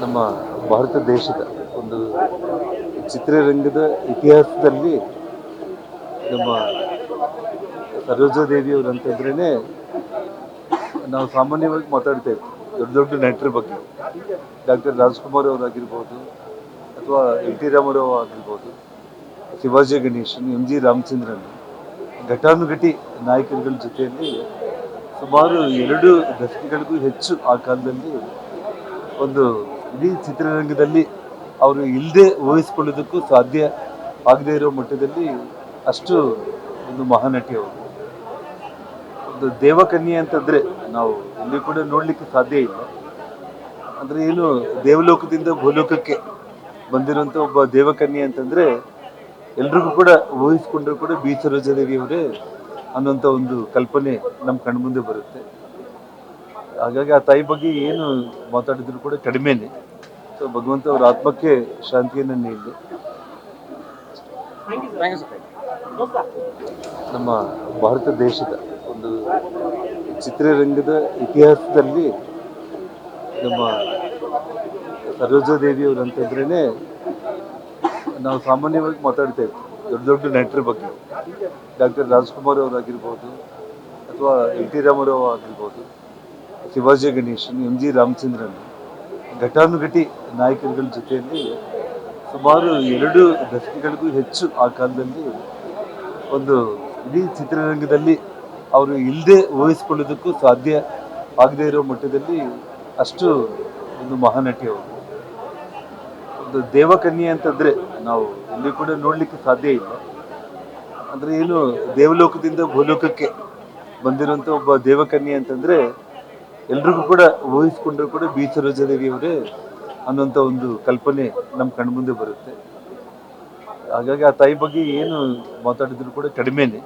ನಮ್ಮ ಭಾರತ ದೇಶದ ಒಂದು ಚಿತ್ರರಂಗದ ಇತಿಹಾಸದಲ್ಲಿ ನಮ್ಮ ಸರೋಜಾದೇವಿಯವರು ಅಂತಂದ್ರೇ ನಾವು ಸಾಮಾನ್ಯವಾಗಿ ಮಾತಾಡ್ತಾ ಇದ್ವಿ ದೊಡ್ಡ ದೊಡ್ಡ ನಟರ ಬಗ್ಗೆ. ಡಾಕ್ಟರ್ ರಾಜ್ಕುಮಾರ್ ಅವರಾಗಿರ್ಬೋದು, ಅಥವಾ ಎನ್ ಟಿ ರಾಮಾರಾವ್ ಆಗಿರ್ಬೋದು, ಶಿವಾಜಿ ಗಣೇಶನ್, ಎಂ ಜಿ ರಾಮಚಂದ್ರನ್, ಘಟಾನುಘಟಿ ನಾಯಕರುಗಳ ಜೊತೆಯಲ್ಲಿ ಸುಮಾರು 2 ದಶಕಗಳಿಗೂ ಹೆಚ್ಚು ಆ ಕಾಲದಲ್ಲಿ ಒಂದು ಇಡೀ ಚಿತ್ರರಂಗದಲ್ಲಿ ಅವರು ಇಲ್ಲದೆ ಊಹಿಸ್ಕೊಳ್ಳೋದಕ್ಕೂ ಸಾಧ್ಯ ಆಗದೇ ಇರೋ ಮಟ್ಟದಲ್ಲಿ ಅಷ್ಟು ಒಂದು ಮಹಾನಟಿ ಅವರು. ಒಂದು ದೇವಕನ್ಯೆ ಅಂತಂದರೆ ನಾವು ಇಲ್ಲಿ ಕೂಡ ನೋಡಲಿಕ್ಕೆ ಸಾಧ್ಯ ಇಲ್ಲ. ಅಂದರೆ ಏನು, ದೇವಲೋಕದಿಂದ ಭೂಲೋಕಕ್ಕೆ ಬಂದಿರುವಂಥ ಒಬ್ಬ ದೇವಕನ್ಯೆ ಅಂತಂದರೆ ಎಲ್ರಿಗೂ ಕೂಡ ಊಹಿಸ್ಕೊಂಡ್ರೂ ಕೂಡ ಬಿ ಸರೋಜಾದೇವಿಯವರೇ ಅನ್ನೋಂಥ ಒಂದು ಕಲ್ಪನೆ ನಮ್ಮ ಕಣ್ಮುಂದೆ ಬರುತ್ತೆ. ಹಾಗಾಗಿ ಆ ತಾಯಿ ಬಗ್ಗೆ ಏನು ಮಾತಾಡಿದ್ರು ಕೂಡ ಕಡಿಮೆನೆ. ಸೊ ಭಗವಂತ ಅವರ ಆತ್ಮಕ್ಕೆ ಶಾಂತಿಯನ್ನು ನೀಡಲಿ. ನಮ್ಮ ಭಾರತ ದೇಶದ ಒಂದು ಚಿತ್ರರಂಗದ ಇತಿಹಾಸದಲ್ಲಿ ನಮ್ಮ ಸರೋಜಾದೇವಿಯವರು ಅಂತಂದ್ರೇ ನಾವು ಸಾಮಾನ್ಯವಾಗಿ ಮಾತಾಡ್ತಾ ಇದ್ವಿ ದೊಡ್ಡ ದೊಡ್ಡ ನಟರ ಬಗ್ಗೆ. ಡಾಕ್ಟರ್ ರಾಜ್ಕುಮಾರ್ ಅವರಾಗಿರ್ಬೋದು, ಅಥವಾ ಎನ್ ಟಿ ರಾಮಾರಾವ್ ಆಗಿರ್ಬೋದು, ಶಿವಾಜಿ ಗಣೇಶನ್, ಎಂ ಜಿ ರಾಮಚಂದ್ರನ್, ಘಟಾನುಘಟಿ ನಾಯಕರುಗಳ ಜೊತೆಯಲ್ಲಿ ಸುಮಾರು 2 ದಶಕಗಳಿಗೂ ಹೆಚ್ಚು ಆ ಕಾಲದಲ್ಲಿ ಒಂದು ಇಡೀ ಚಿತ್ರರಂಗದಲ್ಲಿ ಅವರು ಇಲ್ಲದೆ ಊಹಿಸ್ಕೊಳ್ಳೋದಕ್ಕೂ ಸಾಧ್ಯ ಆಗದೇ ಇರೋ ಮಟ್ಟದಲ್ಲಿ ಅಷ್ಟು ಒಂದು ಮಹಾನಟಿ ಅವರು. ಒಂದು ದೇವಕನ್ಯೆ ಅಂತಂದರೆ ನಾವು ಇಲ್ಲಿ ಕೂಡ ನೋಡಲಿಕ್ಕೆ ಸಾಧ್ಯ ಇಲ್ಲ. ಅಂದರೆ ಏನು, ದೇವಲೋಕದಿಂದ ಭೂಲೋಕಕ್ಕೆ ಬಂದಿರುವಂಥ ಒಬ್ಬ ದೇವಕನ್ಯೆ ಅಂತಂದರೆ ಎಲ್ರಿಗೂ ಕೂಡ ಊಹಿಸ್ಕೊಂಡ್ರೂ ಕೂಡ ಬಿ ಸರೋಜಾದೇವಿಯವರೇ ಅನ್ನೋಂಥ ಒಂದು ಕಲ್ಪನೆ ನಮ್ಮ ಕಣ್ಮುಂದೆ ಬರುತ್ತೆ. ಹಾಗಾಗಿ ಆ ತಾಯಿ ಬಗ್ಗೆ ಏನು ಮಾತಾಡಿದ್ರು ಕೂಡ ಕಡಿಮೆನೆ.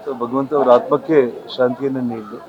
ಸೊ ಭಗವಂತ ಅವರ ಆತ್ಮಕ್ಕೆ ಶಾಂತಿಯನ್ನು ನೀಡಲಿ.